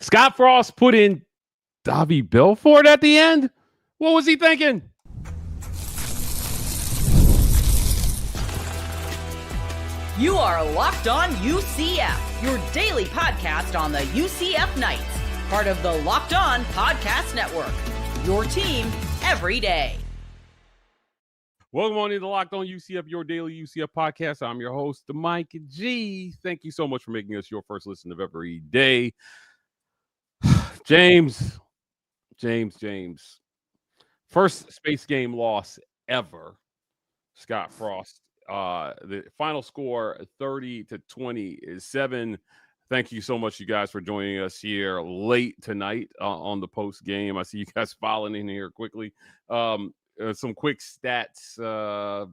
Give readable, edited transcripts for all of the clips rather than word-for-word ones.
Scott Frost put in Davi Belfort at the end? What was he thinking? You are Locked On UCF, your daily podcast on the UCF Knights, part of the Locked On Podcast Network, your team every day. Welcome on into Locked On UCF, your daily UCF podcast. I'm your host, Mike G. Thank you so much for making us your first listen of every day. James. First space game loss ever. Scott Frost. The final score 30-20 Thank you so much, you guys, for joining us here late tonight on the post game. I see you guys filing in here quickly. Some quick stats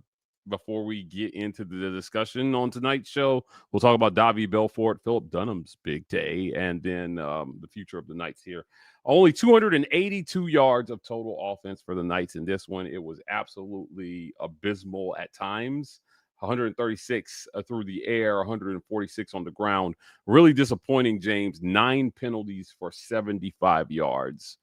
before we get into the discussion on tonight's show. We'll talk about Davi Belfort, Philip Dunham's big day, and then the future of the Knights here. Only 282 yards of total offense for the Knights in this one. It was absolutely abysmal at times. 136 through the air, 146 on the ground. Really disappointing, James. 9 penalties for 75 yards.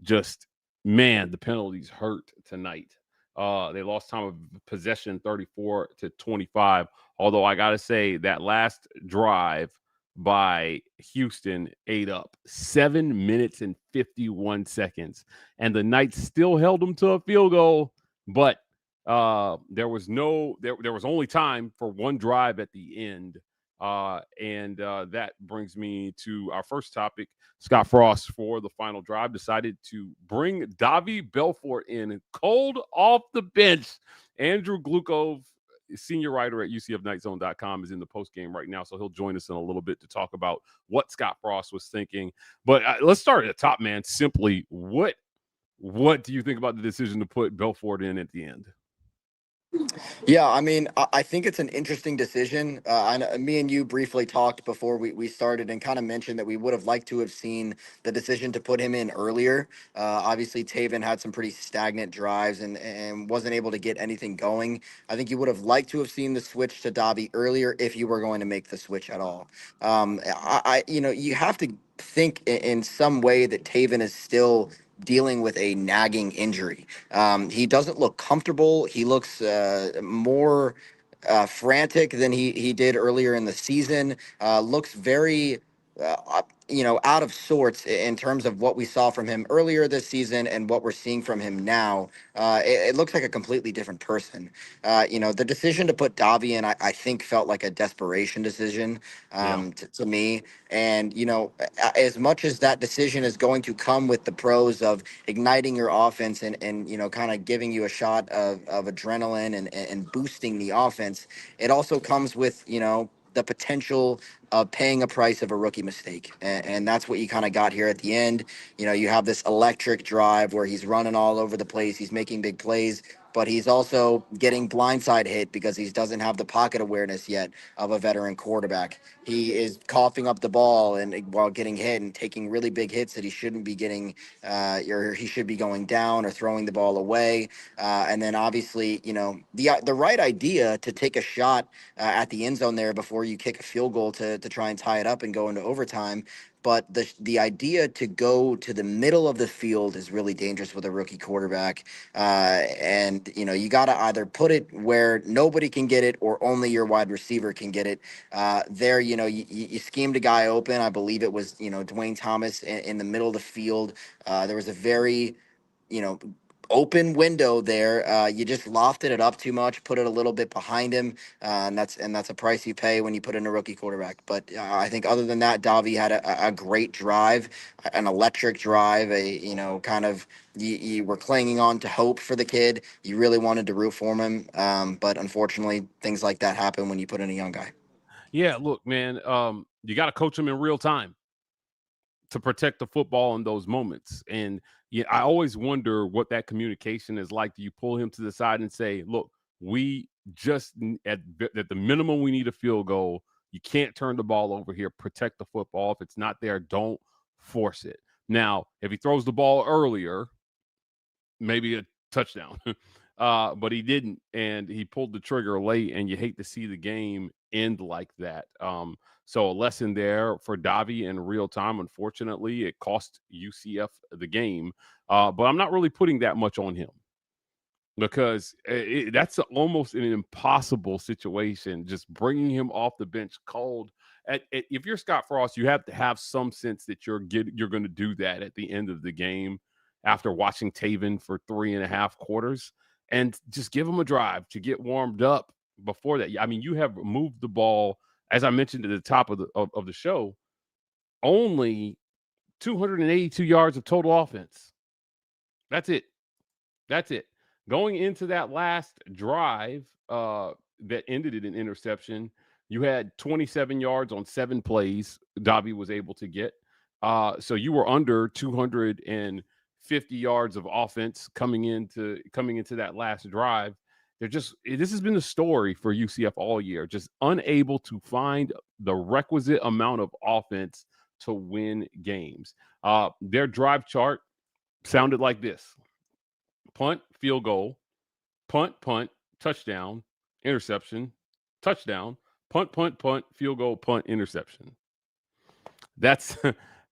Just, man, the penalties hurt tonight. They lost time of possession 34-25. Although I got to say that last drive by Houston ate up 7 minutes and 51 seconds. And the Knights still held them to a field goal, but there was only time for one drive at the end. And that brings me to our first topic. Scott Frost, for the final drive, decided to bring Davi Belfort in cold off the bench. Andrew Glucov, senior writer at UCFKnightZone.com, is in the post game right now, so he'll join us in a little bit to talk about what Scott Frost was thinking. But let's start at the top, man. Simply, what do you think about the decision to put Belfort in at the end? Yeah, I mean, I think it's an interesting decision. Me and you briefly talked before we started and kind of mentioned that we would have liked to have seen the decision to put him in earlier. Obviously, Taven had some pretty stagnant drives and wasn't able to get anything going. I think you would have liked to have seen the switch to Davi earlier if you were going to make the switch at all. You have to think in some way that Taven is still dealing with a nagging injury. He doesn't look comfortable. He looks more frantic than he did earlier in the season. Looks very, out of sorts in terms of what we saw from him earlier this season and what we're seeing from him now. It looks like a completely different person. The decision to put Davi in, I think, felt like a desperation decision to me. And, as much as that decision is going to come with the pros of igniting your offense and kind of giving you a shot of adrenaline and boosting the offense, it also comes with, the potential of paying a price of a rookie mistake. And that's what you kind of got here at the end. You have this electric drive where he's running all over the place. He's making big plays, but he's also getting blindside hit because he doesn't have the pocket awareness yet of a veteran quarterback. He is coughing up the ball and while getting hit and taking really big hits that he shouldn't be getting, or he should be going down or throwing the ball away. And then obviously, the right idea to take a shot at the end zone there before you kick a field goal to try and tie it up and go into overtime. But the idea to go to the middle of the field is really dangerous with a rookie quarterback. And you got to either put it where nobody can get it or only your wide receiver can get it. You schemed a guy open. I believe it was, Dwayne Thomas in the middle of the field. There was a very, open window there. You just lofted it up too much, put it a little bit behind him, and that's a price you pay when you put in a rookie quarterback. But I think other than that, Davi had a great drive, an electric drive. You were clinging on to hope for the kid. You really wanted to root for him, but unfortunately, things like that happen when you put in a young guy. Yeah, look, man, you got to coach him in real time to protect the football in those moments. And I always wonder what that communication is like. Do you pull him to the side and say, look, we just at the minimum, we need a field goal. You can't turn the ball over here. Protect the football. If it's not there, don't force it. Now, if he throws the ball earlier, maybe a touchdown. But he didn't, and he pulled the trigger late, and you hate to see the game end like that. So a lesson there for Davi in real time. Unfortunately, it cost UCF the game, but I'm not really putting that much on him because that's almost an impossible situation. Just bringing him off the bench cold. If you're Scott Frost, you have to have some sense that you're going to do that at the end of the game after watching Taven for 3.5 quarters, and just give him a drive to get warmed up before that. I mean, you have moved the ball, as I mentioned at the top of the show, only 282 yards of total offense. That's it. That's it. Going into that last drive that ended in an interception, you had 27 yards on 7 plays Davi was able to get. So you were under 250 yards of offense coming into that last drive. This has been the story for UCF all year, just unable to find the requisite amount of offense to win games. Their drive chart sounded like this: punt, field goal, punt, touchdown, interception, touchdown, punt, field goal, punt, interception. That's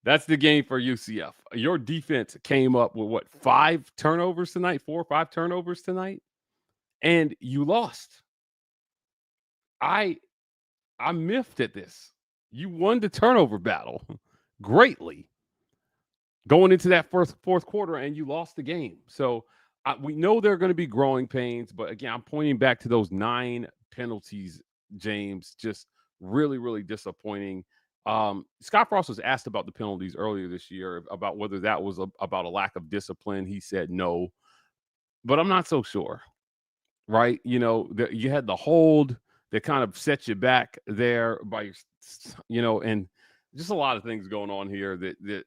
that's the game for UCF. Your defense came up with what, 5 turnovers tonight, 4 or 5 turnovers tonight, and you lost. I'm miffed at this. You won the turnover battle greatly going into that fourth quarter, and you lost the game. So we know there are going to be growing pains, but again, I'm pointing back to those 9 penalties, James. Just really, really disappointing. Scott Frost was asked about the penalties earlier this year, about whether that was about a lack of discipline. He said no, but I'm not so sure. Right? You had the hold that kind of set you back there by your, and just a lot of things going on here that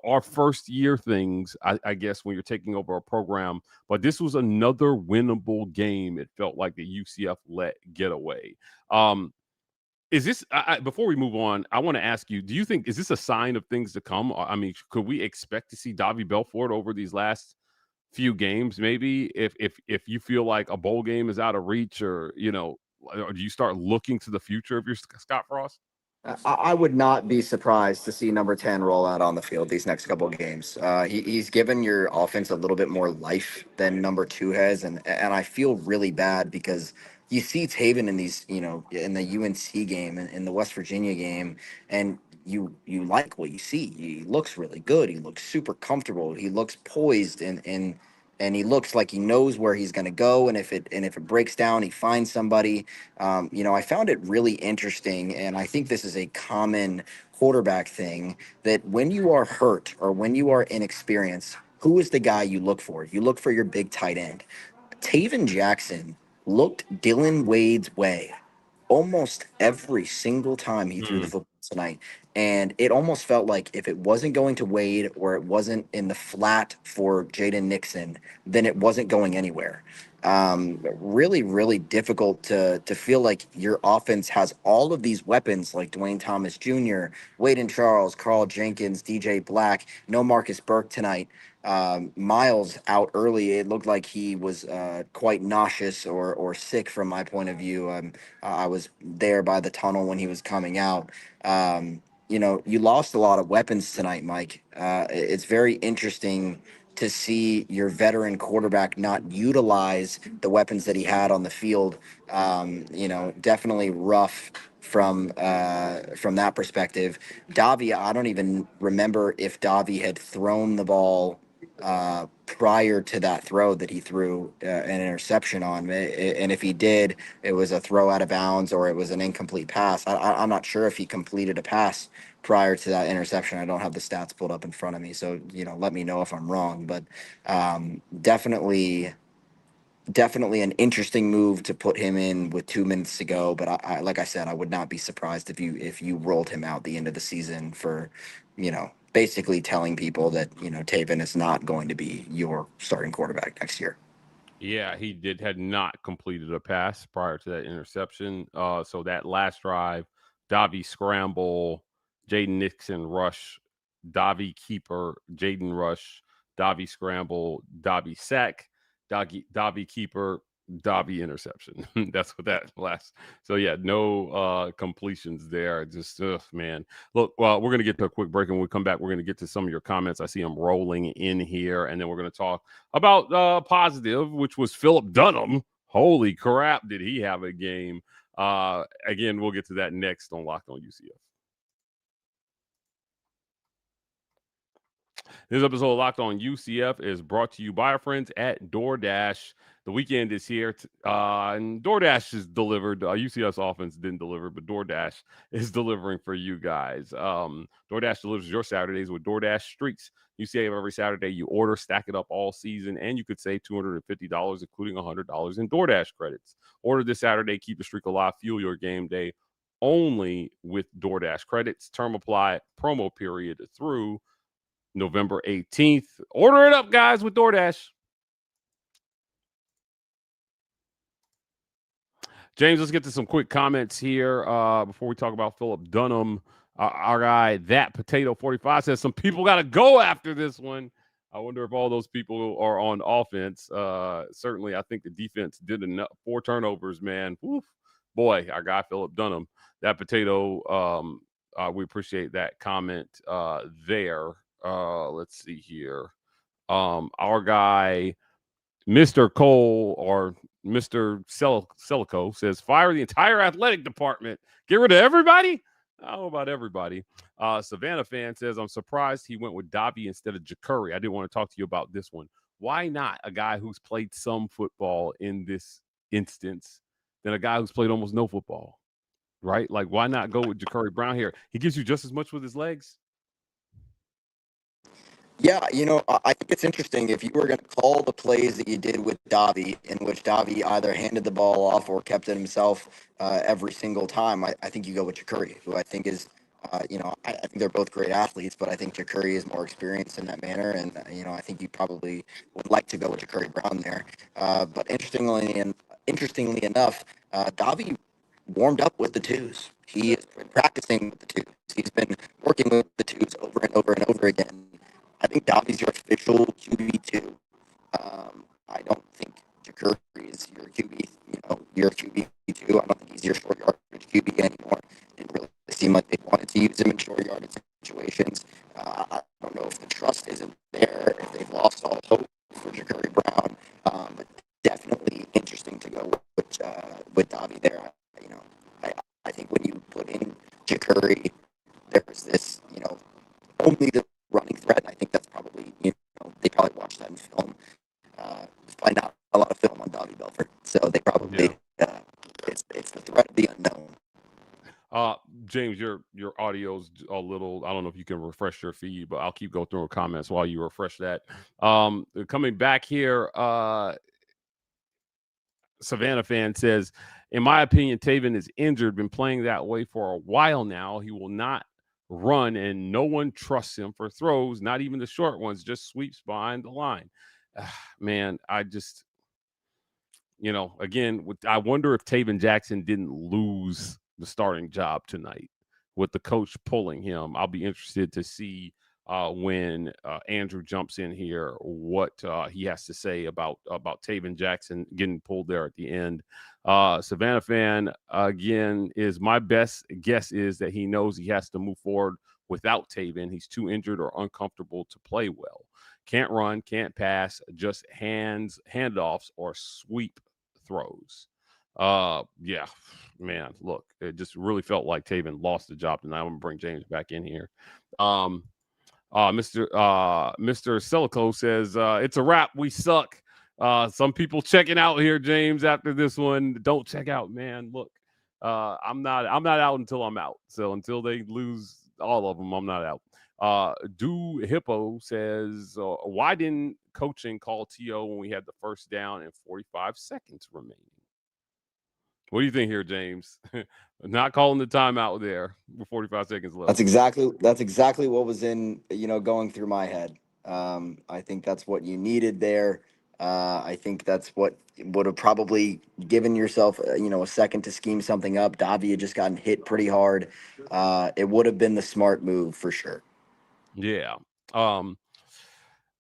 our first year things, I guess, when you're taking over a program. But this was another winnable game. It felt like the UCF let get away. Is this, before we move on, I want to ask you, do you think, is this a sign of things to come? I mean, could we expect to see Davi Belfort over these last few games, maybe, if you feel like a bowl game is out of reach, or do you start looking to the future of your Scott Frost? I would not be surprised to see number 10 roll out on the field these next couple of games. He's given your offense a little bit more life than number 2 has, and I feel really bad because you see Taven in these, in the UNC game and in the West Virginia game, and you like what you see. He looks really good. He looks super comfortable. He looks poised, and he looks like he knows where he's going to go. And if it breaks down, he finds somebody. I found it really interesting, and I think this is a common quarterback thing, that when you are hurt or when you are inexperienced, who is the guy you look for? You look for your big tight end. Taven Jackson looked Dylan Wade's way almost every single time he threw the football tonight. And it almost felt like if it wasn't going to Wade or it wasn't in the flat for Jaden Nixon, then it wasn't going anywhere. Really, really difficult to feel like your offense has all of these weapons like Dwayne Thomas Jr., Wade and Charles, Carl Jenkins, DJ Black, no Marcus Burke tonight. Miles out early. It looked like he was quite nauseous or sick from my point of view. I was there by the tunnel when he was coming out. You lost a lot of weapons tonight, Mike. It's very interesting to see your veteran quarterback not utilize the weapons that he had on the field. Definitely rough from that perspective. Davi, I don't even remember if Davi had thrown the ball prior to that throw that he threw an interception on. And if he did, it was a throw out of bounds or it was an incomplete pass. I'm not sure if he completed a pass prior to that interception. I don't have the stats pulled up in front of me, so let me know if I'm wrong. But definitely an interesting move to put him in with 2 minutes to go. But I like I said, I would not be surprised if you rolled him out the end of the season for, basically telling people that, Taven is not going to be your starting quarterback next year. Yeah, he had not completed a pass prior to that interception. So that last drive, Davi scramble, Jaden Nixon rush, Davi keeper, Jaden rush, Davi scramble, Davi sack, Davi keeper, Davi interception. That's what that last. So yeah, no completions there. Just man. Look, well, we're gonna get to a quick break, and when we come back, we're gonna get to some of your comments. I see them rolling in here, and then we're gonna talk about positive, which was Philip Dunham. Holy crap, did he have a game? Again, we'll get to that next on Locked On UCF. This episode of Locked On UCF is brought to you by our friends at DoorDash. The weekend is here, and DoorDash is delivered. UCF's offense didn't deliver, but DoorDash is delivering for you guys. DoorDash delivers your Saturdays with DoorDash Streaks. You save every Saturday you order, stack it up all season, and you could save $250, including $100 in DoorDash credits. Order this Saturday, keep the streak alive, fuel your game day only with DoorDash credits. Term apply, promo period through November 18th. Order it up, guys, with DoorDash. James, let's get to some quick comments here before we talk about Philip Dunham. Our guy, That Potato 45, says some people got to go after this one. I wonder if all those people are on offense. Certainly, I think the defense did enough. 4 turnovers, man. Woof. Boy, our guy, Philip Dunham. That Potato, we appreciate that comment there. Let's see here. Our guy, Mr. Cole or Mr. Celico says, fire the entire athletic department. Get rid of everybody? I don't know about everybody. Savannah fan says, I'm surprised he went with Davi instead of Jakuri. I did want to talk to you about this one. Why not a guy who's played some football in this instance than a guy who's played almost no football? Right? Like, why not go with Jakuri Brown here? He gives you just as much with his legs. Yeah, I think it's interesting if you were going to call the plays that you did with Davi, in which Davi either handed the ball off or kept it himself every single time. I think you go with Jakuri, who I think is, I think they're both great athletes, but I think Jakuri is more experienced in that manner, and I think you probably would like to go with Jakuri Brown there. But interestingly enough, Davi warmed up with the twos. He has been practicing with the twos. He's been working with the twos over and over and over again. I think Davi's your official QB2. I don't think Jakuri is your QB, your QB2. I don't think he's your short yardage QB anymore. It didn't really seem like they wanted to use him in short yardage situations. I don't know if the trust isn't there, if they've lost all hope for Jakuri Brown. But definitely interesting to go with Davi there. I think when you put in Jakuri, there's this, only the running threat. I think that's probably, they probably watched that in film. There's probably not a lot of film on Davi Belfort, so they probably it's the threat of the unknown. James, your audio's a little. I don't know if you can refresh your feed, but I'll keep going through comments while you refresh that. Coming back here, Savannah fan says, in my opinion, Taven is injured. Been playing that way for a while now. He will not run, and no one trusts him for throws, not even the short ones, just sweeps behind the line. Man, I just, again, I wonder if Taven Jackson didn't lose the starting job tonight with the coach pulling him. I'll be interested to see when Andrew jumps in here what he has to say about Taven Jackson getting pulled there at the end. Savannah fan, again, is my best guess is that he knows he has to move forward without Taven. He's too injured or uncomfortable to play well. Can't run, can't pass, just handoffs or sweep throws. Yeah, man, look, it just really felt like Taven lost the job tonight. I'm going to bring James back in here. Mr. Celico says, it's a wrap. We suck. Some people checking out here, James, after this one. Don't check out, man. Look, I'm not out until I'm out. So until they lose all of them, I'm not out. Do Hippo says, why didn't coaching call TO when we had the first down and 45 seconds remaining? What do you think here, James? Not calling the timeout there with 45 seconds left. That's exactly what was in, going through my head. I think that's what you needed there. I think that's what would have probably given yourself, a second to scheme something up. Davi had just gotten hit pretty hard. It would have been the smart move for sure. Yeah.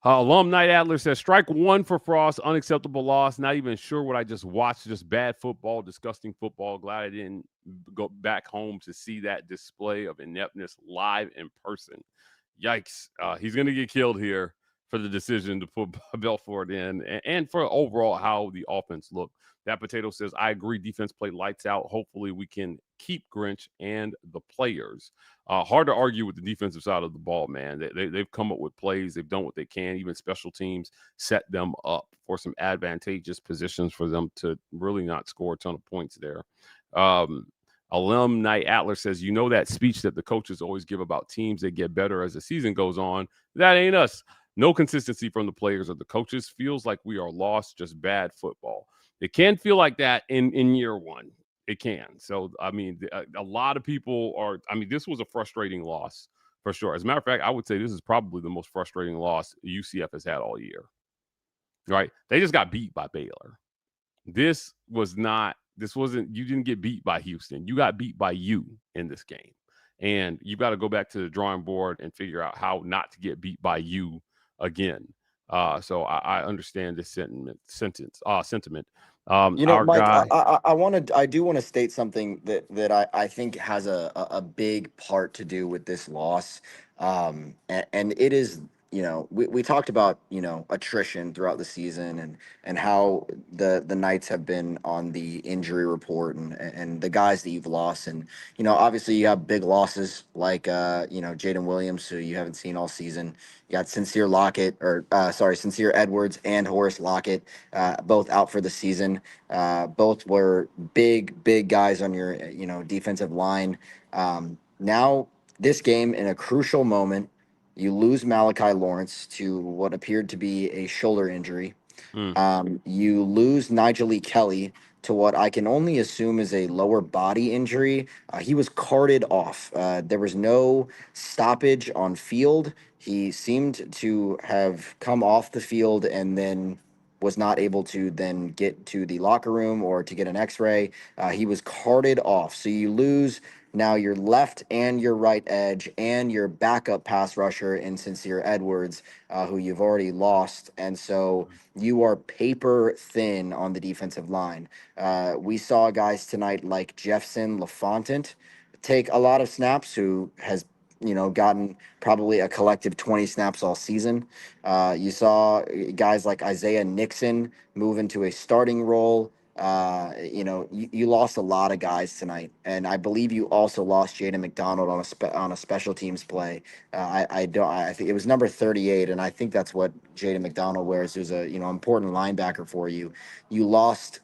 Alum Night Adler says, strike one for Frost, unacceptable loss. Not even sure what I just watched. Just bad football, disgusting football. Glad I didn't go back home to see that display of ineptness live in person. Yikes. He's going to get killed here for the decision to put Belfort in and for overall how the offense looked. That Potato says, I agree. Defense played lights out. Hopefully we can keep Grinch and the players. Hard to argue with the defensive side of the ball, man. They've come up with plays. They've done what they can. Even special teams set them up for some advantageous positions for them to really not score a ton of points there. Alum Night Atler says, you know that speech that the coaches always give about teams that get better as the season goes on? That ain't us. No consistency from the players or the coaches. Feels like we are lost, just bad football. It can feel like that in year one. It can. So, I mean, a lot of people are, I mean, this was a frustrating loss for sure. As a matter of fact, I would say this is probably the most frustrating loss UCF has had all year, right? They just got beat by Baylor. This wasn't, you didn't get beat by Houston. You got beat by you in this game. And you've got to go back to the drawing board and figure out how not to get beat by you again. So I understand this sentiment. Mike, Guy, I do want to state something that I think has a big part to do with this loss. And it is, we talked about, attrition throughout the season and how the Knights have been on the injury report and the guys that you've lost. And, obviously you have big losses like, Jaden Williams, who you haven't seen all season. You got Sincere Edwards and Horace Lockett, both out for the season. Both were big guys on your, defensive line. Now, this game, in a crucial moment, you lose Malachi Lawrence to what appeared to be a shoulder injury. You lose Nigel E. Kelly to what I can only assume is a lower body injury. He was carted off. There was no stoppage on field. He seemed to have come off the field and then was not able to then get to the locker room or to get an x-ray. He was carted off. So you lose now your left and your right edge and your backup pass rusher in Sincere Edwards, who you've already lost. And so you are paper thin on the defensive line. We saw guys tonight like Jeffson LaFontant take a lot of snaps, who has gotten probably a collective 20 snaps all season. You saw guys like Isaiah Nixon move into a starting role. You lost a lot of guys tonight, and I believe you also lost Jaden McDonald on a special teams play. I think it was number 38, and I think that's what Jaden McDonald wears. Who's a important linebacker for you. You lost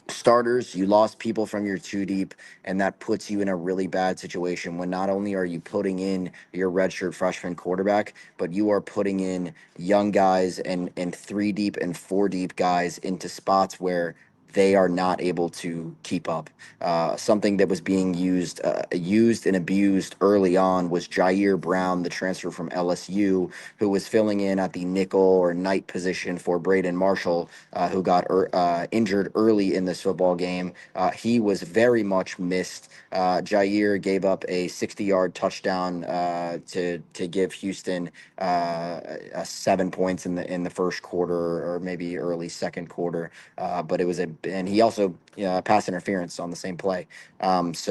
starters, you lost people from your two deep, and that puts you in a really bad situation when not only are you putting in your redshirt freshman quarterback, but you are putting in young guys and three deep and four deep guys into spots where they are not able to keep up. Something that was being used and abused early on was Jair Brown, the transfer from LSU, who was filling in at the nickel or night position for Braden Marshall, who got injured early in this football game. He was very much missed. Jair gave up a 60-yard touchdown to give Houston 7 points in the first quarter or maybe early second quarter. But it was and he also pass interference on the same play. Guys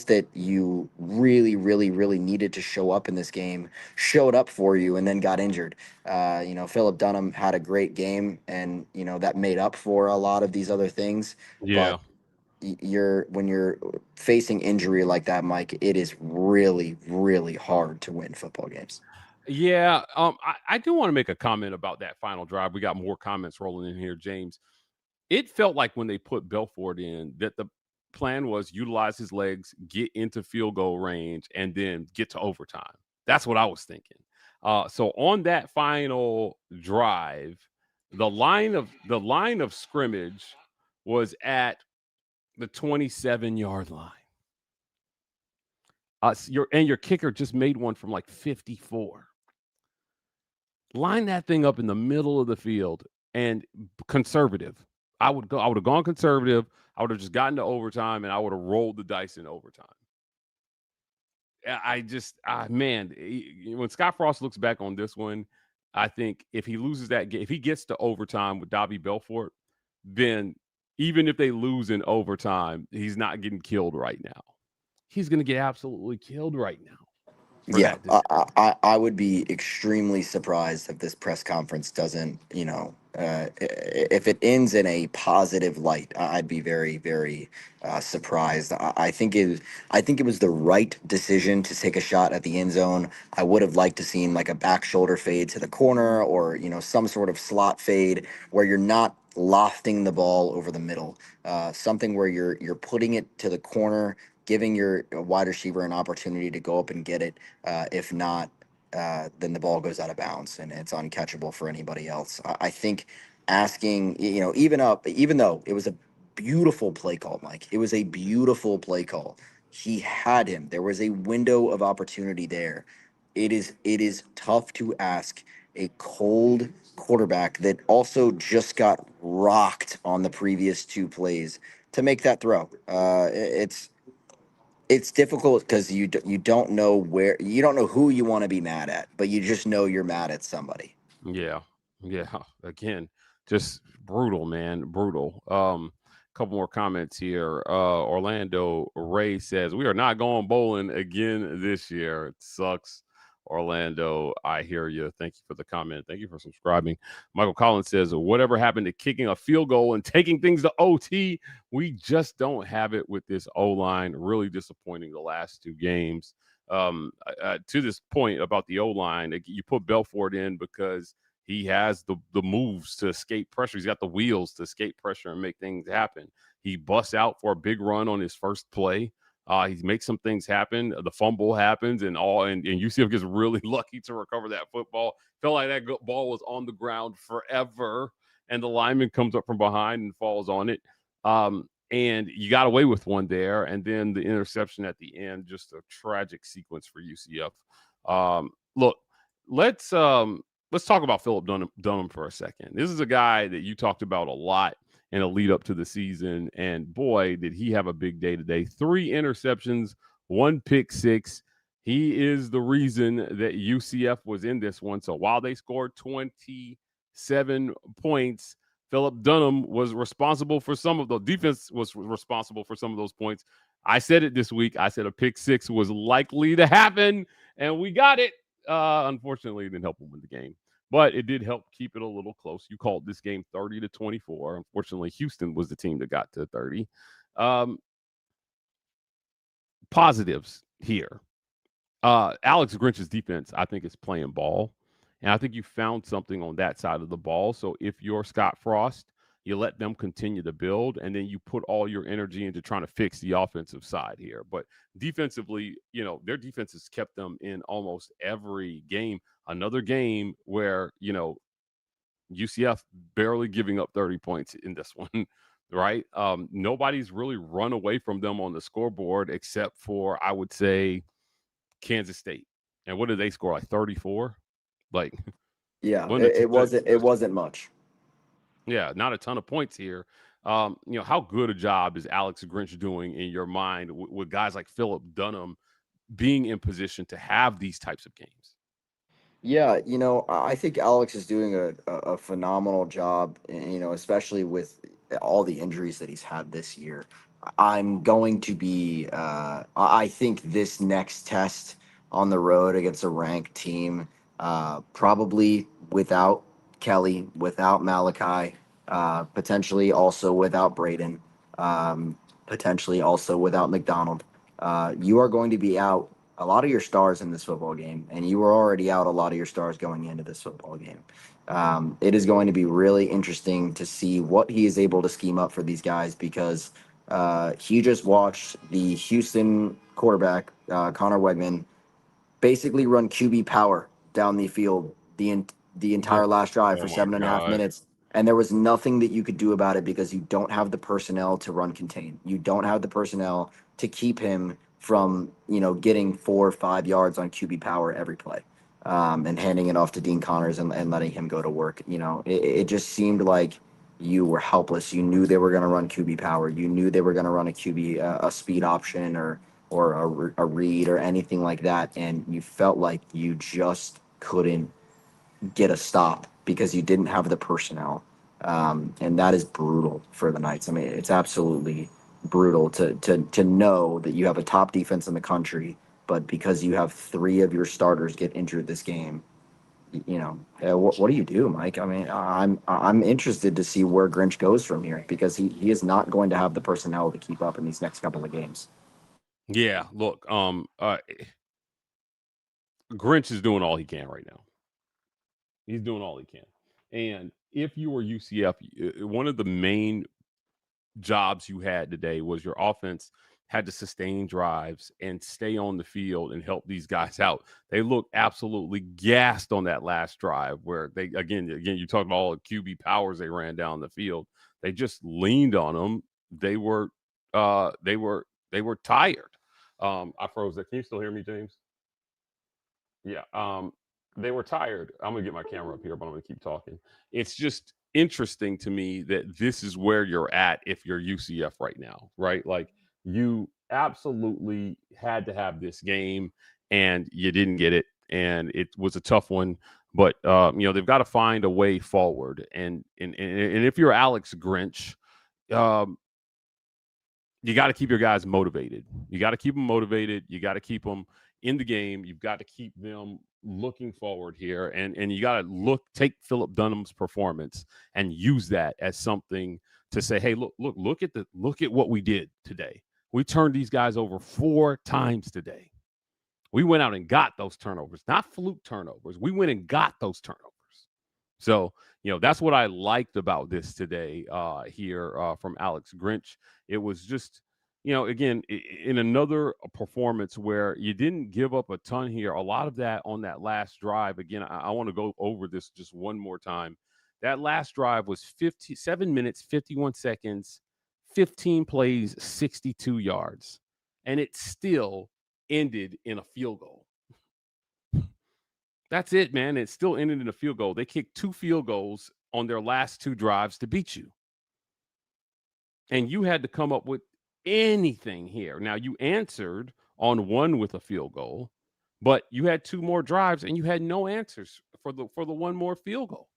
that you really needed to show up in this game showed up for you and then got injured. Philip Dunham had a great game, and that made up for a lot of these other things. yeah. But when you're facing injury like that, Mike, it is really hard to win football games. Yeah, I do want to make a comment about that final drive. We got more comments rolling in here, James. It felt like when they put Belfort in that the plan was utilize his legs, get into field goal range, and then get to overtime. That's what I was thinking. So on that final drive, the line of scrimmage was at the 27-yard line. Your kicker just made one from like 54. Line that thing up in the middle of the field and conservative. I would have gone conservative. I would have just gotten to overtime, and I would have rolled the dice in overtime. I just, man, when Scott Frost looks back on this one, I think if he loses that game, if he gets to overtime with Davi Belfort, then even if they lose in overtime, he's not getting killed right now. He's going to get absolutely killed right now for Yeah, that decision. I would be extremely surprised if this press conference doesn't, if it ends in a positive light. I'd be very, very surprised. I think it was the right decision to take a shot at the end zone. I would have liked to seen like a back shoulder fade to the corner, or some sort of slot fade where you're not lofting the ball over the middle. Something where you're putting it to the corner, giving your wide receiver an opportunity to go up and get it. If not, then the ball goes out of bounds and it's uncatchable for anybody else. I think asking, even though it was a beautiful play call, Mike, it was a beautiful play call. He had him. There was a window of opportunity there. It is tough to ask a cold quarterback that also just got rocked on the previous two plays to make that throw. It's difficult because you don't know you don't know who you want to be mad at, but you just know you're mad at somebody. Yeah. Yeah. Again, just brutal, man. Brutal. Couple more comments here. Orlando Ray says, "We are not going bowling again this year. It sucks." Orlando, I hear you. Thank you for the comment. Thank you for subscribing. Michael Collins says, "Whatever happened to kicking a field goal and taking things to OT? We just don't have it with this O line. Really disappointing the last two games." To this point about the O line, you put Belfort in because he has the moves to escape pressure. He's got the wheels to escape pressure and make things happen. He busts out for a big run on his first play. He makes some things happen. The fumble happens, and UCF gets really lucky to recover that football. Felt like that ball was on the ground forever, and the lineman comes up from behind and falls on it. And you got away with one there, and then the interception at the end, just a tragic sequence for UCF. Look, let's talk about Philip Dunham for a second. This is a guy that you talked about a lot in a lead up to the season, and boy, did he have a big day today. 3 interceptions, 1 pick six. He is the reason that UCF was in this one. So while they scored 27 points, Philip Dunham was responsible for some of the defense was responsible for some of those points. I said it this week. I said a pick six was likely to happen, and we got it. Unfortunately, it didn't help him win the game, but it did help keep it a little close. You called this game 30-24. Unfortunately, Houston was the team that got to 30. Positives here. Alex Grinch's defense, I think, is playing ball. And I think you found something on that side of the ball. So if you're Scott Frost, you let them continue to build, and then you put all your energy into trying to fix the offensive side here. But defensively, their defense has kept them in almost every game. Another game where, UCF barely giving up 30 points in this one, right? Nobody's really run away from them on the scoreboard except for, I would say, Kansas State. And what did they score? Like 34? Like, Yeah, it wasn't much. Yeah, not a ton of points here. How good a job is Alex Grinch doing in your mind with guys like Philip Dunham being in position to have these types of games? Yeah, I think Alex is doing a phenomenal job, especially with all the injuries that he's had this year. I'm going to be, I think this next test on the road against a ranked team, probably without Kelly, without Malachi, potentially also without Braden, potentially also without McDonald. You are going to be out a lot of your stars in this football game, and you were already out a lot of your stars going into this football game. It is going to be really interesting to see what he is able to scheme up for these guys, because he just watched the Houston quarterback, Connor Wegman, basically run QB power down the field the entire last drive for 7.5 minutes. And there was nothing that you could do about it because you don't have the personnel to run contain. You don't have the personnel to keep him from, getting 4 or 5 yards on QB power every play, and handing it off to Dean Connors and letting him go to work. It just seemed like you were helpless. You knew they were going to run QB power. You knew they were going to run a QB, a speed option, or or a read or anything like that, and you felt like you just couldn't get a stop because you didn't have the personnel. And that is brutal for the Knights. I mean, it's absolutely brutal to know that you have a top defense in the country, but because you have three of your starters get injured this game, what do you do, Mike? I mean, I'm interested to see where Grinch goes from here because he is not going to have the personnel to keep up in these next couple of games. Yeah, look, Grinch is doing all he can right now. He's doing all he can. And if you were UCF, one of the main jobs you had today was your offense had to sustain drives and stay on the field and help these guys out. They looked absolutely gassed on that last drive where they again you talked about all the QB powers they ran down the field. They just leaned on them. They were tired. I froze that. Can you still hear me, James? Yeah. They were tired. I'm gonna get my camera up here, but I'm gonna keep talking. It's just interesting to me that this is where you're at if you're UCF right now, right? Like you absolutely had to have this game and you didn't get it, and it was a tough one. But they've got to find a way forward. And if you're Alex Grinch, um, you got to keep your guys motivated. You got to keep them motivated. You got to keep them in the game. You've got to keep them looking forward here. And you got to take Philip Dunham's performance and use that as something to say, hey, look at what we did today. We turned these guys over 4 times today. We went out and got those turnovers, not fluke turnovers. We went and got those turnovers. So, that's what I liked about this today here from Alex Grinch. It was just, again, in another performance where you didn't give up a ton here. A lot of that on that last drive. Again, I want to go over this just one more time. That last drive was 7 minutes, 51 seconds, 15 plays, 62 yards. And it still ended in a field goal. That's it, man. It still ended in a field goal. They kicked 2 field goals on their last 2 drives to beat you. And you had to come up with anything here. Now, you answered on one with a field goal, but you had 2 more drives and you had no answers for the one more field goal.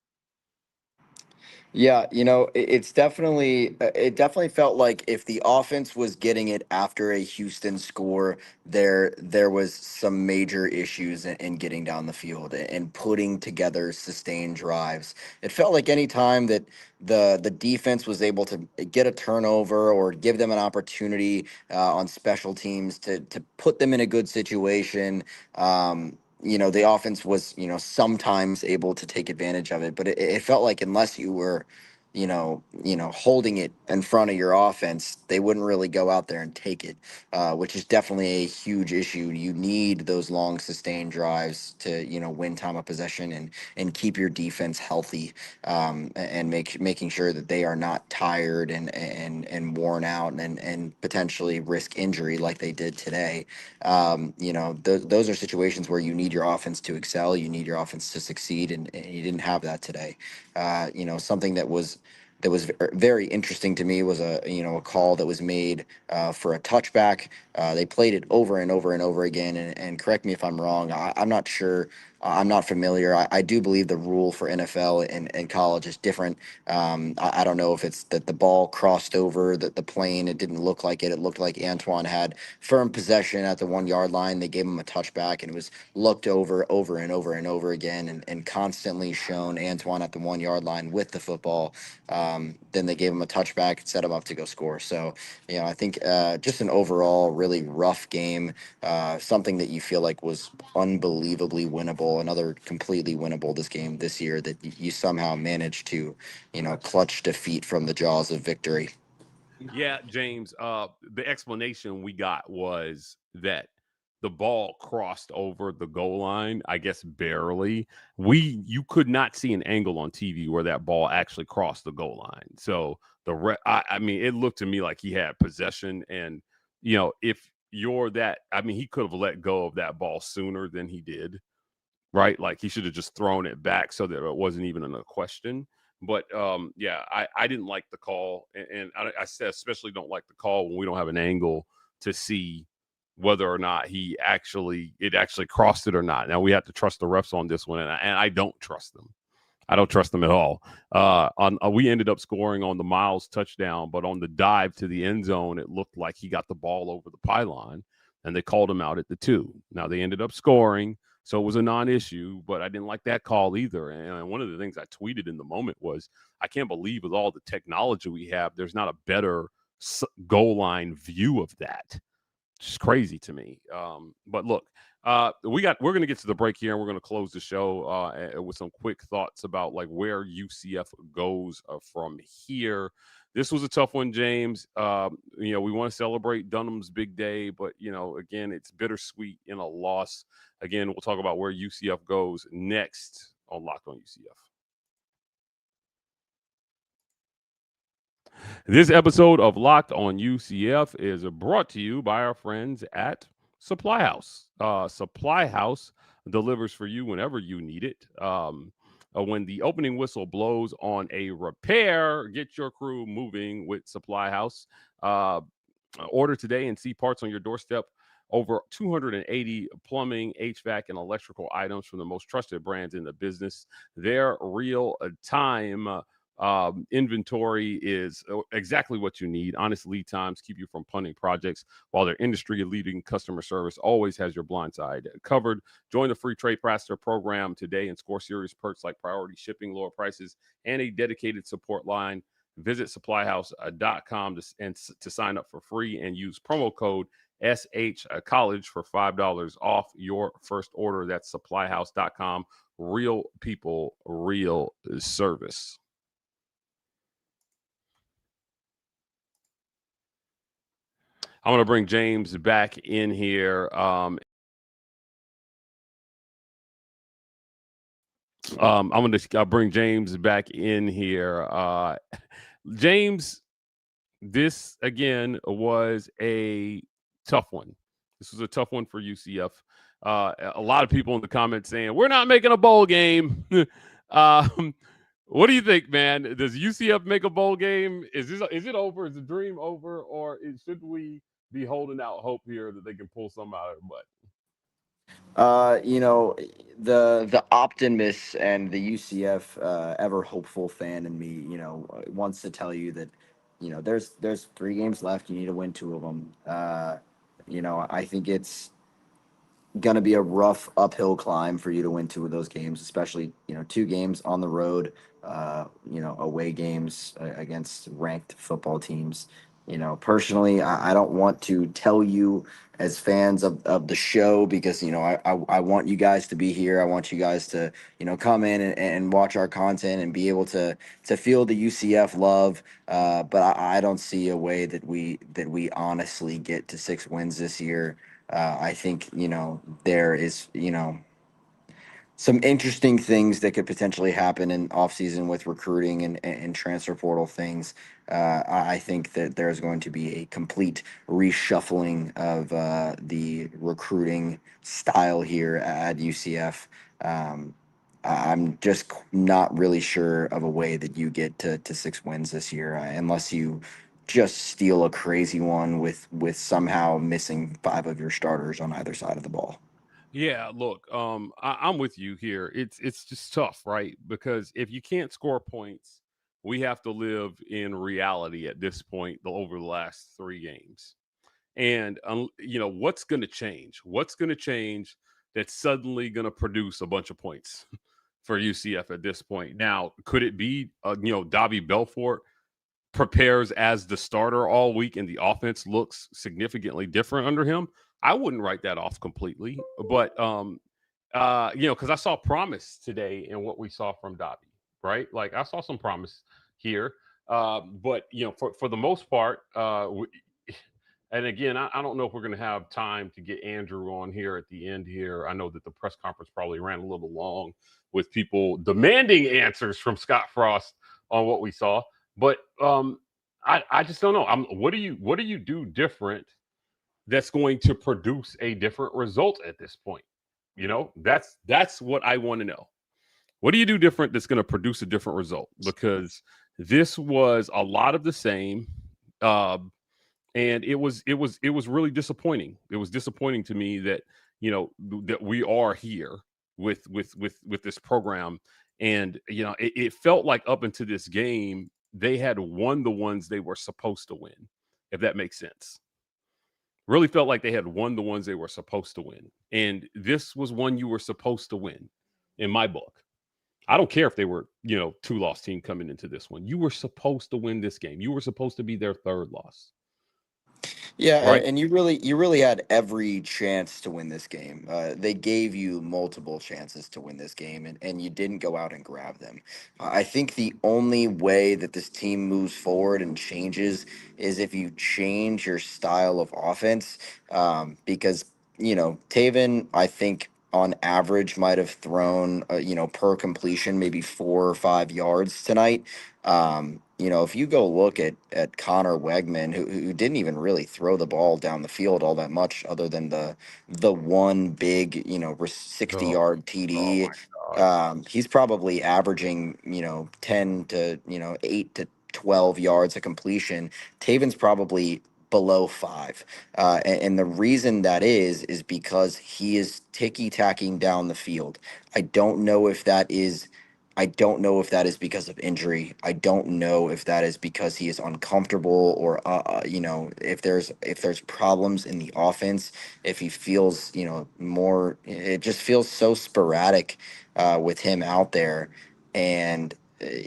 Yeah, it definitely felt like if the offense was getting it after a Houston score, there was some major issues in getting down the field and putting together sustained drives. It felt like any time that the defense was able to get a turnover or give them an opportunity on special teams to put them in a good situation. The offense was, sometimes able to take advantage of it, but it felt like unless you were, holding it in front of your offense, they wouldn't really go out there and take it, which is definitely a huge issue. You need those long sustained drives to, win time of possession and keep your defense healthy, and making sure that they are not tired and worn out and potentially risk injury like they did today. Those are situations where you need your offense to excel. You need your offense to succeed, and you didn't have that today. Something that was very interesting to me was a call that was made for a touchback. They played it over and over and over again, and correct me if I'm wrong. I'm not sure. I'm not familiar. I do believe the rule for NFL and college is different. I don't know if it's that the ball crossed over the plane. It didn't look like it. It looked like Antoine had firm possession at the 1 yard line. They gave him a touchback, and it was looked over and over and over again, and constantly shown Antoine at the 1 yard line with the football. Then they gave him a touchback and set him up to go score. So, I think just an overall really rough game, something that you feel like was unbelievably winnable, another completely winnable this year that you somehow managed to, clutch defeat from the jaws of victory. Yeah, James, the explanation we got was that the ball crossed over the goal line, I guess barely. You could not see an angle on TV where that ball actually crossed the goal line. So I mean, it looked to me like he had possession, and if you're that, I mean, he could have let go of that ball sooner than he did, right? Like he should have just thrown it back so that it wasn't even a question. But yeah, I didn't like the call, and I said especially don't like the call when we don't have an angle to see whether or not it actually crossed it or not. Now we have to trust the refs on this one, and I don't trust them. I don't trust them at all. We ended up scoring on the Miles touchdown, but on the dive to the end zone, it looked like he got the ball over the pylon, and they called him out at the 2. Now they ended up scoring, so it was a non-issue, but I didn't like that call either. And one of the things I tweeted in the moment was, I can't believe with all the technology we have, there's not a better goal line view of that. It's crazy to me. But look, we're going to get to the break here, and we're going to close the show with some quick thoughts about like where UCF goes from here. This was a tough one, James. We want to celebrate Dunham's big day, but again, it's bittersweet in a loss. Again, we'll talk about where UCF goes next on Locked on UCF. This episode of Locked on UCF is brought to you by our friends at Supply House. Supply House delivers for you whenever you need it. When the opening whistle blows on a repair, get your crew moving with Supply House. Order today and see parts on your doorstep. Over 280 plumbing, HVAC, and electrical items from the most trusted brands in the business. Their real-time inventory is exactly what you need. Honest lead times keep you from punting projects, while their industry-leading customer service always has your blind side covered. Join the free Trade Pastor program today and score serious perks like priority shipping, lower prices, and a dedicated support line. Visit supplyhouse.com to sign up for free and use promo code SH College for $5 off your first order. That's supplyhouse.com. Real people, real service. I'm going to bring James back in here. I'm going to bring James back in here. James, this again was a tough one. This was a tough one for UCF. A lot of people in the comments saying, we're not making a bowl game. What do you think, man? Does UCF make a bowl game? Is it over? Is the dream over? Or should we be holding out hope here that they can pull something out of their butt? The optimist and the UCF ever hopeful fan in me, wants to tell you that, there's 3 games left. You need to win 2 of them. I think it's going to be a rough uphill climb for you to win 2 of those games, especially, 2 games on the road, away games against ranked football teams. Personally, I don't want to tell you as fans of the show because, I want you guys to be here. I want you guys to, come in and watch our content and be able to feel the UCF love. But I don't see a way that we honestly get to 6 wins this year. I think, there is, some interesting things that could potentially happen in offseason with recruiting and transfer portal things. I think that there's going to be a complete reshuffling of the recruiting style here at UCF. I'm just not really sure of a way that you get to 6 wins this year, unless you just steal a crazy one with somehow missing 5 of your starters on either side of the ball. Yeah, look, I'm with you here. It's just tough, right? Because if you can't score points, we have to live in reality at this point over the last 3 games. And what's going to change? What's going to change that's suddenly going to produce a bunch of points for UCF at this point? Now, could it be Davi Belfort prepares as the starter all week and the offense looks significantly different under him? I wouldn't write that off completely, but because I saw promise today in what we saw from Davi, right? Like I saw some promise here, but for the most part, and again, I don't know if we're going to have time to get Andrew on here at the end here. I know that the press conference probably ran a little long with people demanding answers from Scott Frost on what we saw, but I just don't know. What do you do different that's going to produce a different result at this point? That's what I want to know. What do you do different that's going to produce a different result? Because this was a lot of the same. And it was really disappointing. It was disappointing to me that, that we are here with this program. And, it felt like up into this game, they had won the ones they were supposed to win, if that makes sense. Really felt like they had won the ones they were supposed to win. And this was one you were supposed to win in my book. I don't care if they were, 2-loss team coming into this one. You were supposed to win this game. You were supposed to be their third loss. Yeah, Right. and you really had every chance to win this game. They gave you multiple chances to win this game, and you didn't go out and grab them. I think the only way that this team moves forward and changes is if you change your style of offense, because Taven, I think on average might have thrown per completion maybe 4 or 5 yards tonight. If you go look at Connor Wegman, who didn't even really throw the ball down the field all that much, other than the one big 60-yard Oh TD. my God. He's probably averaging 10 to 8 to 12 yards of completion. Taven's probably below 5, and the reason that is because he is ticky tacking down the field. I don't know if that is I don't know if that is because of injury. I don't know if that is because he is uncomfortable, or if there's problems in the offense. If he feels more, it just feels so sporadic with him out there, and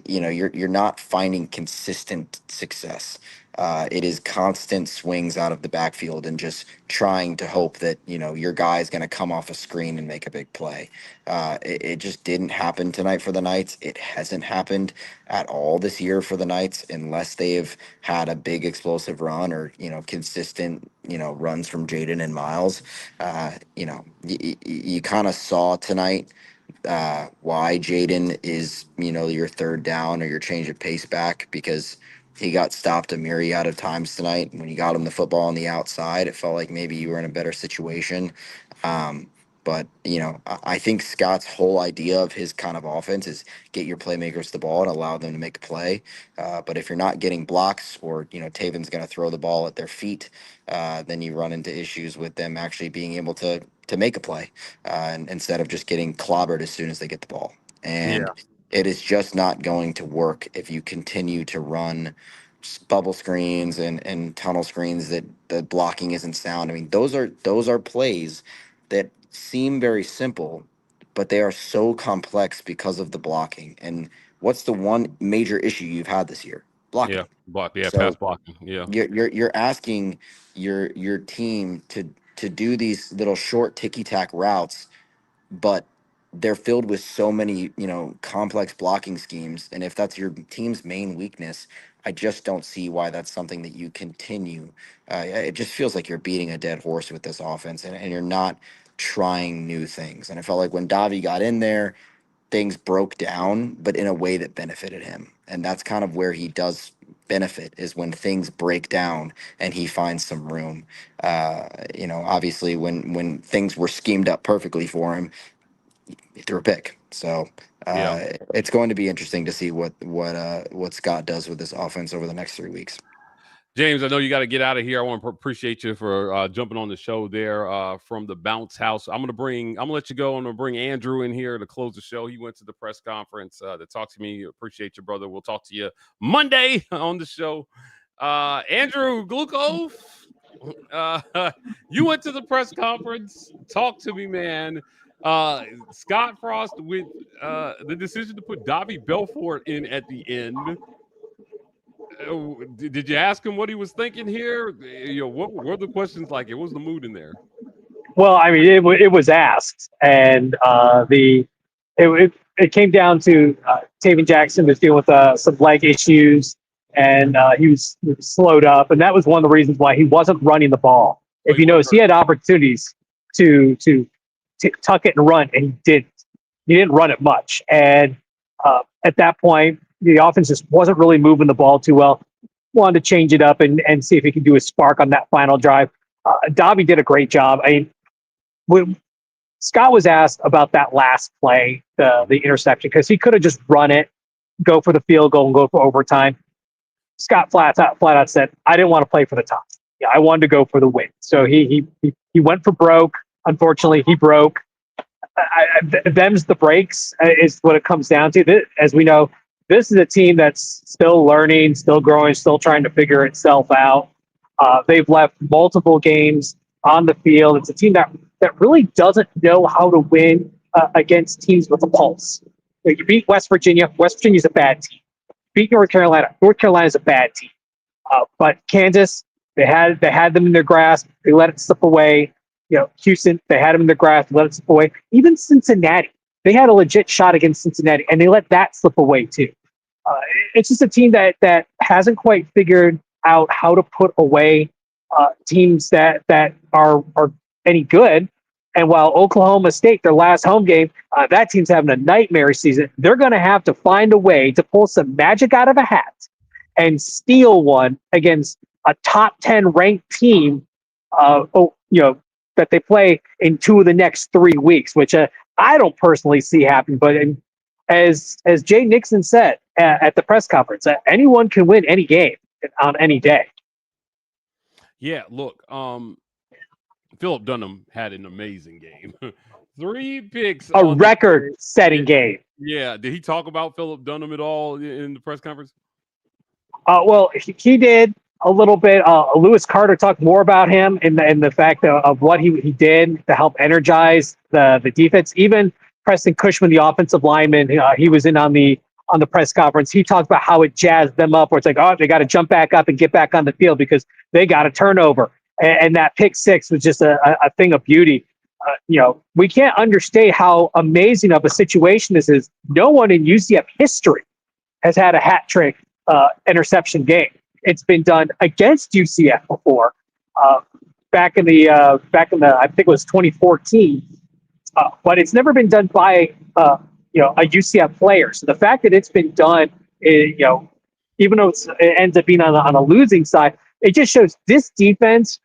you're not finding consistent success. It is constant swings out of the backfield and just trying to hope that your guy is going to come off a screen and make a big play. It just didn't happen tonight for the Knights. It hasn't happened at all this year for the Knights, unless they've had a big explosive run, or consistent runs from Jaden and Miles. You kind of saw tonight why Jaden is your third down or your change of pace back, because he got stopped a myriad of times tonight. When you got him the football on the outside, it felt like maybe you were in a better situation. But I think Scott's whole idea of his kind of offense is get your playmakers the ball and allow them to make a play. But if you're not getting blocks, or Taven's going to throw the ball at their feet, then you run into issues with them actually being able to make a play, and instead of just getting clobbered as soon as they get the ball. And Yeah. it is just not going to work if you continue to run bubble screens and tunnel screens that the blocking isn't sound. I mean, those are plays that seem very simple, but they are so complex because of the blocking. And what's the one major issue you've had this year? Yeah. Blocking. Pass So blocking. Yeah. you're asking your team to do these little short ticky tack routes, but they're filled with so many complex blocking schemes. And if that's your team's main weakness, I just don't see why that's something that you continue. It just feels like you're beating a dead horse with this offense, and you're not trying new things. And I felt like when Davi got in there, things broke down, but in a way that benefited him. And that's kind of where he does benefit, is when things break down and he finds some room. Obviously when things were schemed up perfectly for him, he threw a pick. So Yeah. it's going to be interesting to see what Scott does with this offense over the next 3 weeks. James, I know you got to get out of here. I want to appreciate you for jumping on the show there from the Bounce House. I'm gonna let you go. I'm gonna bring Andrew in here to close the show. He went to the press conference to talk to me. Appreciate you, brother. We'll talk to you Monday on the show. Andrew Glucov, you went to the press conference. Talk to me, man. Scott Frost with the decision to put Davi Belfort in at the end. Did you ask him what he was thinking here? What were the questions like? What was the mood in there? Well, I mean, it was asked, and it came down to Taven Jackson was dealing with some leg issues, and he was slowed up, and that was one of the reasons why he wasn't running the ball. If you notice, he had opportunities to tuck it and run, and he didn't. He didn't run it much, and at that point, the offense just wasn't really moving the ball too well. Wanted to change it up and see if he could do a spark on that final drive. Davi did a great job. I mean, when Scott was asked about that last play, the interception, because he could have just run it, go for the field goal, and go for overtime. Scott flat out said, "I didn't want to play for the top. yeah, I wanted to go for the win. So he went for broke. Unfortunately, he broke. Them's the breaks is what it comes down to. As we know, this is a team that's still learning, still growing, still trying to figure itself out. They've left multiple games on the field. It's a team that really doesn't know how to win against teams with a pulse. You beat West Virginia. West Virginia's a bad team. Beat North Carolina. North Carolina's a bad team. But Kansas, they had them in their grasp. They let it slip away. Houston, they had them in their grasp, let it slip away. Even Cincinnati, they had a legit shot against Cincinnati, and they let that slip away too. It's just a team that hasn't quite figured out how to put away teams that are any good. And while Oklahoma State, their last home game, that team's having a nightmare season, they're going to have to find a way to pull some magic out of a hat and steal one against a top 10 ranked team. That they play in 2 of the next 3 weeks, which I don't personally see happen. But as Jay Nixon said at the press conference, anyone can win any game on any day. Yeah, look, Philip Dunham had an amazing game. 3 picks. A record-setting game. Yeah. Did he talk about Philip Dunham at all in the press conference? Well, he did a little bit. Lewis Carter talked more about him in the fact of what he did to help energize the defense. Even Preston Cushman, the offensive lineman, he was in on the press conference. He talked about how it jazzed them up, where it's like, oh, they got to jump back up and get back on the field because they got a turnover. And that pick 6 was just a thing of beauty. We can't understate how amazing of a situation this is. No one in UCF history has had a hat trick interception game. It's been done against UCF before, back in the I think it was 2014, but it's never been done by a UCF player. So the fact that it's been done, even though it ends up being on a losing side, it just shows this defense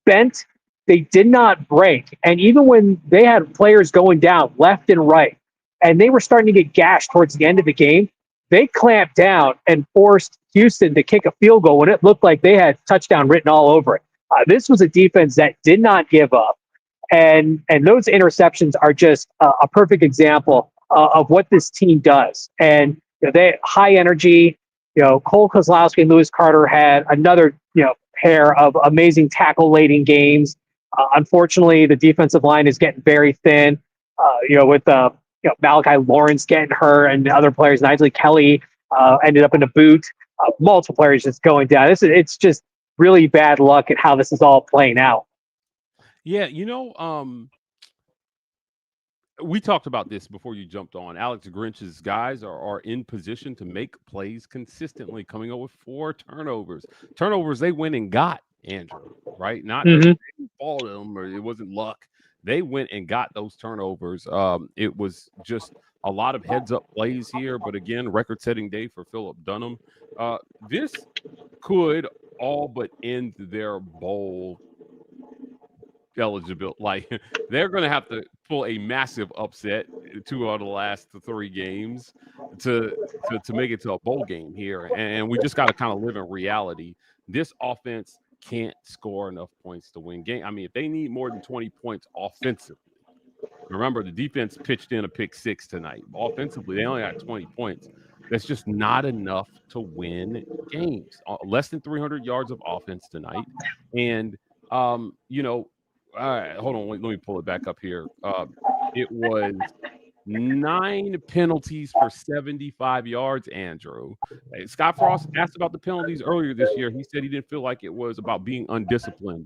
bent. They did not break, and even when they had players going down left and right, and they were starting to get gashed towards the end of the game, they clamped down and forced Houston to kick a field goal when it looked like they had touchdown written all over it. This was a defense that did not give up. And those interceptions are just a perfect example of what this team does. And they high energy. Cole Kozlowski and Lewis Carter had another pair of amazing tackle-laden games. Unfortunately, the defensive line is getting very thin. With Malachi Lawrence getting hurt and other players, Nigel Kelly ended up in a boot. Multiple players just going down. It's just really bad luck at how this is all playing out. Yeah, we talked about this before you jumped on. Alex Grinch's guys are in position to make plays consistently, coming up with 4 turnovers. Turnovers they went and got, Andrew, right? Not fall to them, or it wasn't luck. They went and got those turnovers. It was just a lot of heads-up plays here. But again, record-setting day for Philip Dunham. This could all but end their bowl eligibility. Like, they're going to have to pull a massive upset 2 out of the last 3 games to make it to a bowl game here. And we just got to kind of live in reality. This offense can't score enough points to win game. I mean, if they need more than 20 points offensively, remember the defense pitched in a pick 6 tonight. Offensively, they only got 20 points. That's just not enough to win games. Less than 300 yards of offense tonight. And, all right, hold on. Let me pull it back up here. It was 9 penalties for 75 yards, Andrew. Scott Frost asked about the penalties earlier this year. He said he didn't feel like it was about being undisciplined.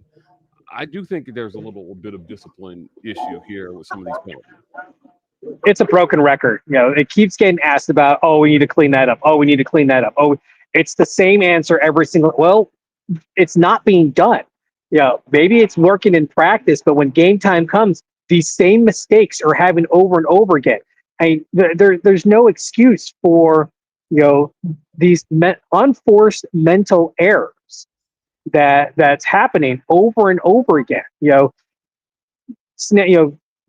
I do think there's a little bit of discipline issue here with some of these penalties. It's a broken record. It keeps getting asked about, oh, we need to clean that up. Oh, we need to clean that up. Oh, it's the same answer every single. Well, it's not being done. Maybe it's working in practice, but when game time comes, these same mistakes are happening over and over again. There's no excuse for these unforced mental errors that's happening over and over again.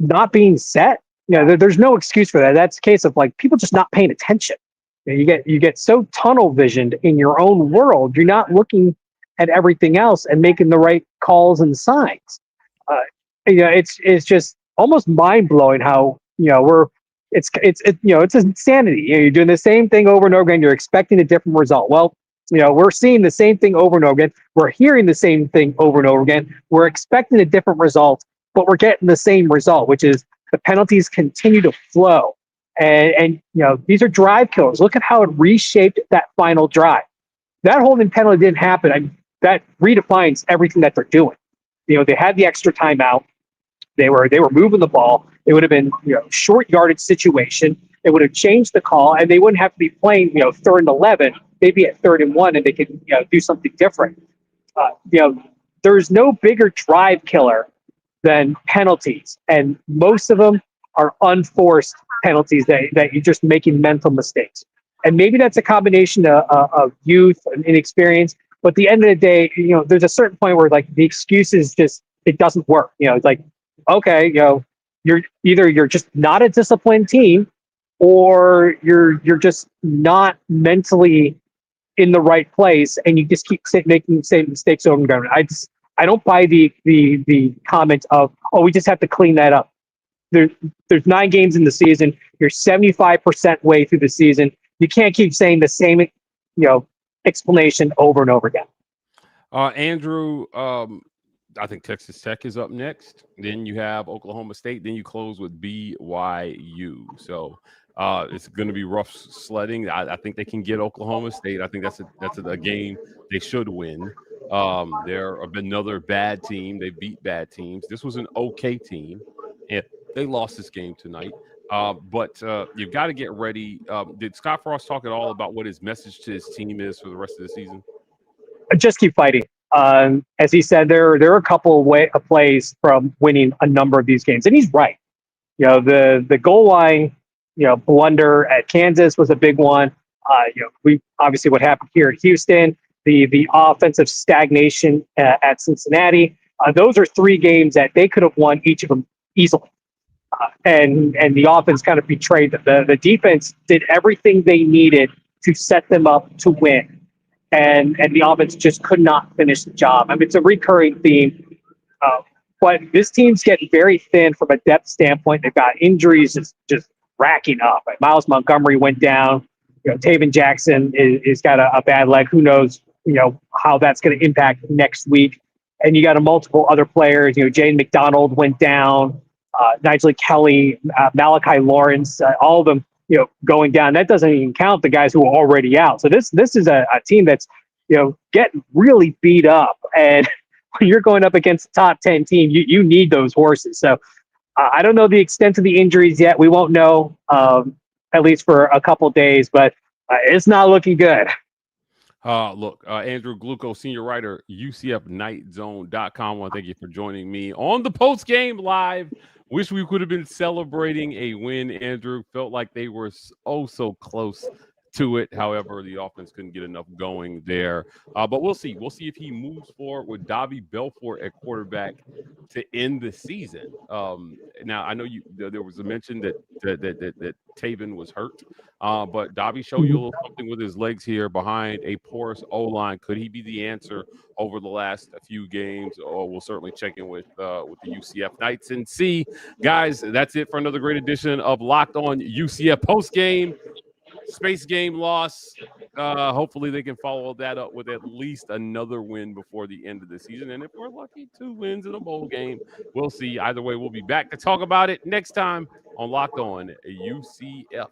Not being set. There's no excuse for that. That's a case of like people just not paying attention. You get so tunnel visioned in your own world. You're not looking and everything else and making the right calls and signs. It's just almost mind blowing how it's insanity. You're doing the same thing over and over again. You're expecting a different result. Well, we're seeing the same thing over and over again. We're hearing the same thing over and over again. We're expecting a different result, but we're getting the same result, which is the penalties continue to flow. And these are drive killers. Look at how it reshaped that final drive. That holding penalty didn't happen. That redefines everything that they're doing. They had the extra timeout. They were moving the ball. It would have been short yardage situation. It would have changed the call, and they wouldn't have to be playing 3rd and 11. They'd be at 3rd and 1, and they could do something different. There's no bigger drive killer than penalties, and most of them are unforced penalties that you're just making mental mistakes. And maybe that's a combination of youth and inexperience. But at the end of the day, there's a certain point where like the excuses it doesn't work. It's like, okay, you're just not a disciplined team, or you're just not mentally in the right place, and you just keep making the same mistakes over and over. I don't buy the comment of, oh, we just have to clean that up. There's 9 games in the season. You're 75% way through the season. You can't keep saying the same explanation over and over again. Andrew, I think Texas Tech is up next. Then you have Oklahoma State. Then you close with BYU. So it's going to be rough sledding. I think they can get Oklahoma State. I think that's a game they should win. They're another bad team. They beat bad teams. This was an okay team, and they lost this game tonight. But you've got to get ready. Did Scott Frost talk at all about what his message to his team is for the rest of the season? Just keep fighting. As he said, there are a couple of plays from winning a number of these games, and he's right. The goal line, blunder at Kansas was a big one. We obviously what happened here at Houston, the offensive stagnation at Cincinnati. Those are 3 games that they could have won each of them easily. And the offense kind of betrayed them. The defense did everything they needed to set them up to win. And the offense just could not finish the job. I mean, it's a recurring theme. But this team's getting very thin from a depth standpoint. They've got injuries just racking up. Like Miles Montgomery went down. Taven Jackson is got a bad leg. Who knows, how that's going to impact next week. And you got multiple other players. Jaden McDonald went down. Nigel Kelly, Malachi Lawrence, all of them, going down. That doesn't even count the guys who are already out. So this is a team that's, getting really beat up. And when you're going up against a top 10 team, you need those horses. So I don't know the extent of the injuries yet. We won't know, at least for a couple of days, but it's not looking good. Andrew Glucov, senior writer, UCFKnightZone.com. I want to thank you for joining me on the post game live. Wish we could have been celebrating a win, Andrew. Felt like they were so close to it. However, the offense couldn't get enough going there. But we'll see. We'll see if he moves forward with Davi Belfort at quarterback to end the season. Now, I know there was a mention that Taven was hurt. But Davi showed you a little something with his legs here behind a porous O-line. Could he be the answer over the last few games? Or we'll certainly check in with the UCF Knights and see. Guys, that's it for another great edition of Locked On UCF Post Game. Space game loss. Hopefully they can follow that up with at least another win before the end of the season. And if we're lucky, 2 wins in a bowl game. We'll see. Either way, we'll be back to talk about it next time on Locked On UCF.